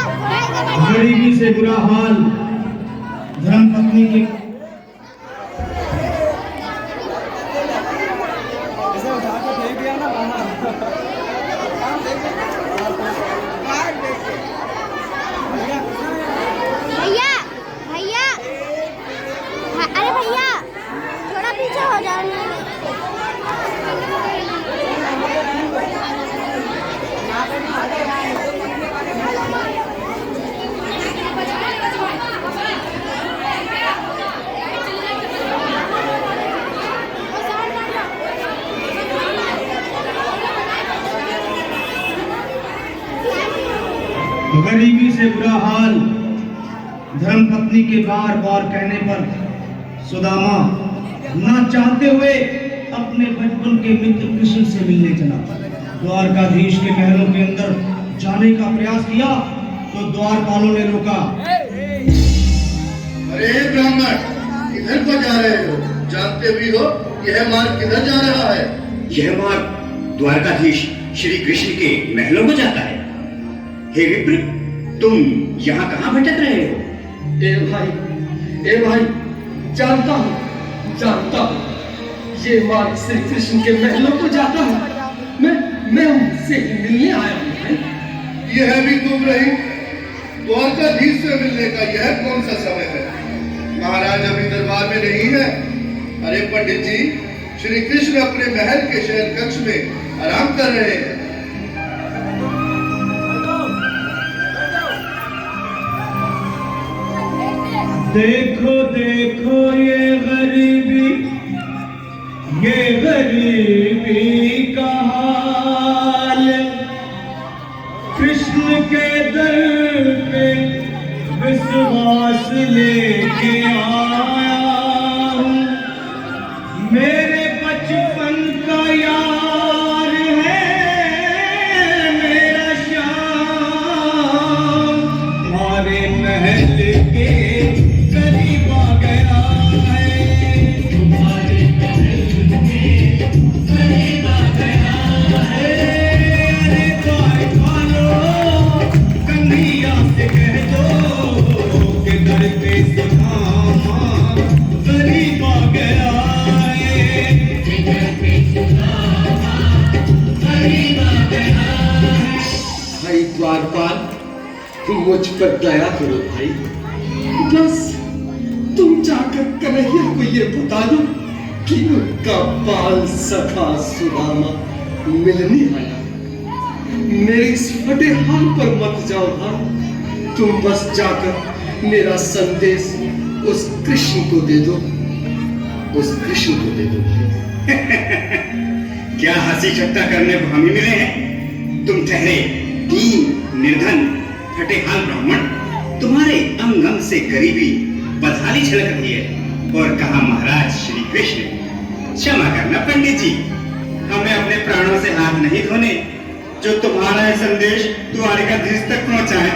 गरीबी से बुरा हाल, धर्म पत्नी के भैया भैया अरे भैया थोड़ा पीछे हो जाओ। गरीबी से बुरा हाल, धर्म पत्नी के बार बार कहने पर सुदामा ना चाहते हुए अपने बचपन के मित्र कृष्ण से मिलने चला। द्वारकाधीश के महलों के अंदर जाने का प्रयास किया तो द्वारपालों ने रोका। अरे ब्राह्मण, किधर को जा रहे हो? जानते भी हो यह मार्ग किधर जा रहा है? यह मार्ग द्वारकाधीश श्री कृष्ण के महलों को जाता है। हे विप्र, तुम यहाँ कहाँ भटक रहे हो? ए भाई, जानता हूँ, ये मार्ग श्री कृष्ण के महलों को जाता है। मैं उनसे मिलने आया हूँ भाई। यह भी तुम रही? द्वारकाधीश से मिलने का यह कौन सा समय है? महाराज अभी दरबार में नहीं है। अरे पंडित जी, श्री कृष्ण अपने महल के शयन कक्ष में आराम कर रहे हैं। देखो देखो ये गरीबी का हाल, कृष्ण के दर पे विश्वास लेके आया हूँ। मेरे बचपन का यार है मेरा श्याम, हमारे महल के करीब आ गया है, तुम्हारे महल के करीब आ गया है। अरे द्वारपालो, कन्हैया से कह दो कि दर पे सुदामा करीब आ गया है, दर पे सुदामा करीब आ गया है। भाई द्वारपाल, तुम मुझ पर दया करो भाई। बस तुम जाकर कन्हैया को ये बता दो कि उनका बाल सखा सुदामा मिलने आया। मेरे इस फटे हाल पर मत जाओ भाई। तुम बस जाकर मेरा संदेश उस कृष्ण को दे दो, उस कृष्ण को दे दो। क्या हंसी ठट्टा करने को हमें मिले हैं? तुम ठहरे दीन निर्धन फटेहाल ब्राह्मण, तुम्हारे अंग अंग से गरीबी बदहाली झलक रही है। और कहा महाराज श्री कृष्ण, क्षमा करना पंडित जी, हमें अपने प्राणों से हाथ नहीं धोने जो तुम्हारा यह संदेश द्वारकाधीश तक पहुंचाए।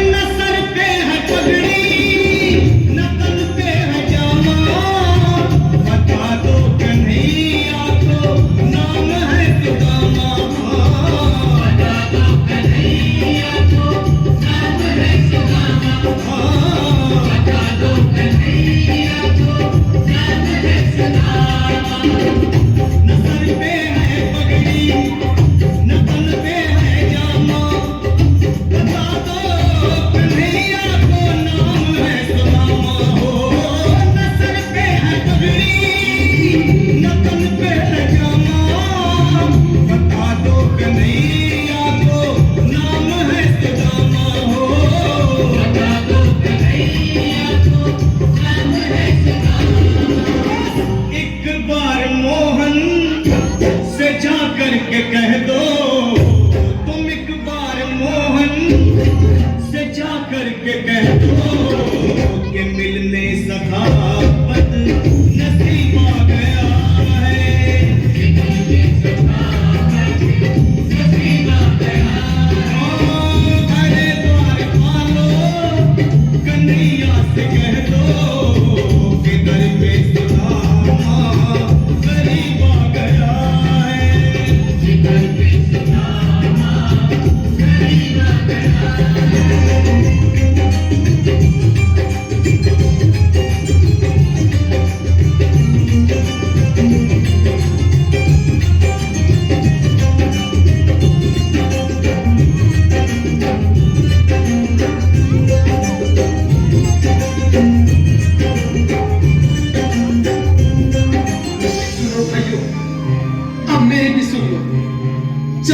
न सर पे है पगड़ी, न तन पे है जामा, बता दो कन्हैया को नाम है सुदामा, बता दो कन्हैया को नाम है सुदामा, बता दो कन्हैया को नाम है सुदामा। न सर पे है पगड़ी, न तन पे है जामा, बता दो कन्हैया को नाम है सुदामा। हो न सर पे है पगड़ी, न तन पे है जामा, बता दो कन्हैया को नाम है सुदामा। हो बता दो कन्हैया को नाम है सुदामा। एक बार मोहन से जा करके कह दो, तुम एक बार मोहन से जा करके कह दो कि मिलने सखावत नसीब आ गया है, कि मिलने सखावत नसीब आ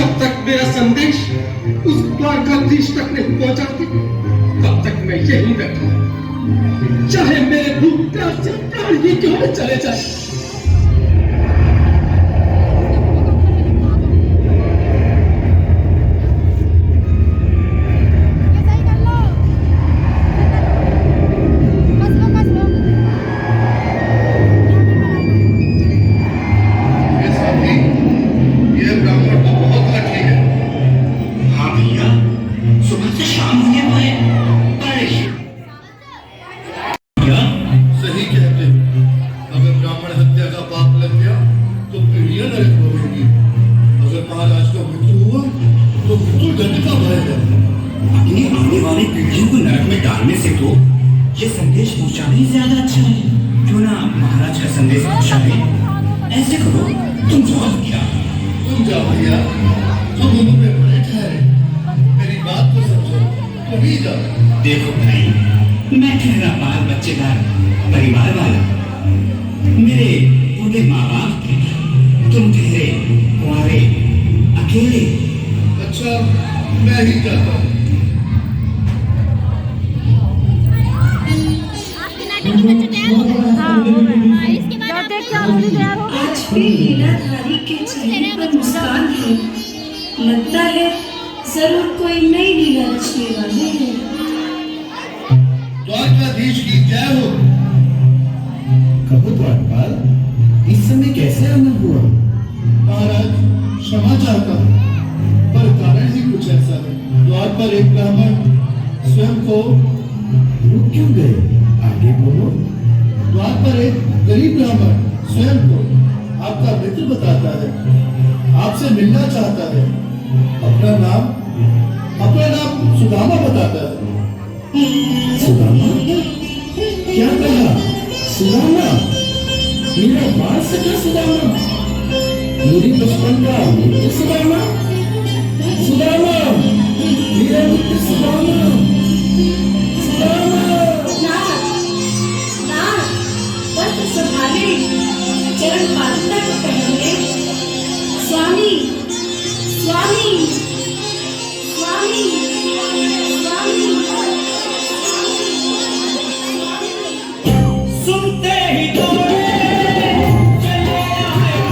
जब तक मेरा संदेश उस द्वारकाधीश तक नहीं पहुंचाती तब तक मैं यहीं बैठा, चाहे मेरे भूख प्यास से प्राण ही क्यों न चले जाए। ये साथी, ये ब्राह्मण तो बहुत लकी है। हाँ भैया, सुबह से शाम होने को है। अरे भैया, सही कहते हो। अगर ब्राह्मण हत्या का पाप लग गया तो पीढ़ियां नरक भोगेंगी। अगर महाराज का मृत्यु हुआ तो मृत्यु दंड का भय है। अपनी आने वाली पीढ़ियों को नरक में डालने से तो ये संदेश पहुंचाना ही ज्यादा अच्छा है। क्यों ना महाराज का संदेश पहुंचा दें? ऐसे करो, तुम जाओ क्या? तुम जाओ भैया, तुम दोनों में बड़े ठहरे। मेरी बात को समझो, तुम ही जाओ। देखो भाई, मैं ठहरा बाल बच्चेदार परिवार वाला, मेरे बूढ़े माँ बाप थे, तुम ठहरे कुंवारे अकेले। अच्छा, मैं ही जाता हूँ। आपके नाटक के बच्चे तैयार हो गए? हाँ, इसके बाद आप तैयार हो? आज भी लीलाधारी के चेहरे पर मुस्कान है। लगता है जरूर कोई नई लीला रचने वाले हैं। द्वारकाधीश की जय हो। कहो द्वारपाल, इस समय कैसे आना हुआ? महाराज, क्षमा चाहता हूँ, पर कारण ही कुछ ऐसा है। द्वार पर एक ब्राह्मण स्वयं को रुक क्यों गए? आगे बोलो। द्वार पर एक गरीब ब्राह्मण स्वयं को आपका मित्र बताता है, आपसे मिलना चाहता है। अपना नाम सुदामा बताता है। सुदामा? क्या कहा? सुदामा? मेरा बाल सका सुदामा? मेरी बचपन का मित्र सुदामा? सुदामा, मेरा मित्र सुदामा? सुदामा? वस्त्र संभाले, चरण पादुका को पहने। स्वामी, स्वामी, स्वामी, स्वामी। सुनते ही दौड़े चले आए।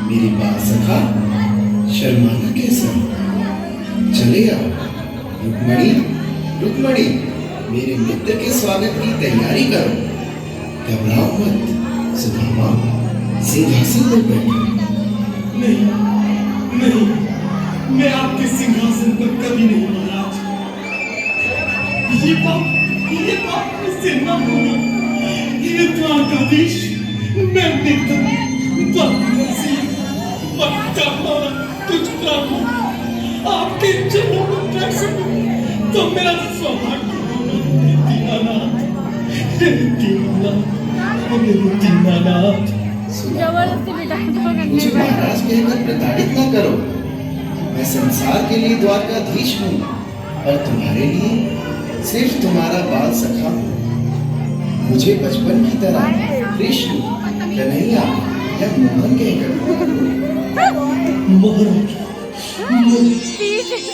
मेरी बात सखा, शर्माना कैसा? चले आओ। रुक्मणी, रुक्मणी, मेरे मित्र के स्वागत की तैयारी करो। घबराओ मत, सुदामा सिंहासन पर बैठो। नहीं, नहीं, मैं आपके सिंहासन पर कभी नहीं महाराज। ये बात मुझसे ना होगा। ये द्वारकाधीश मैं निर्धन बदनसीब बदकामा तुझका हूँ। आपके चरणों में बैठ सकूं तो मेरा सौभाग्य होगा। दीनानाथ, दीनानाथ। जबरदस्ती बेटा खुद को करने मुझे पड़ेगा। महाराज कहकर प्रताड़ित न करो। मैं संसार के लिए द्वारकाधीश हूँ और तुम्हारे लिए सिर्फ तुम्हारा बाल सखा हूँ। मुझे बचपन की तरह कृष्ण, कन्हैया या मोहन कहकर पुकारो। महाराज पीछे से।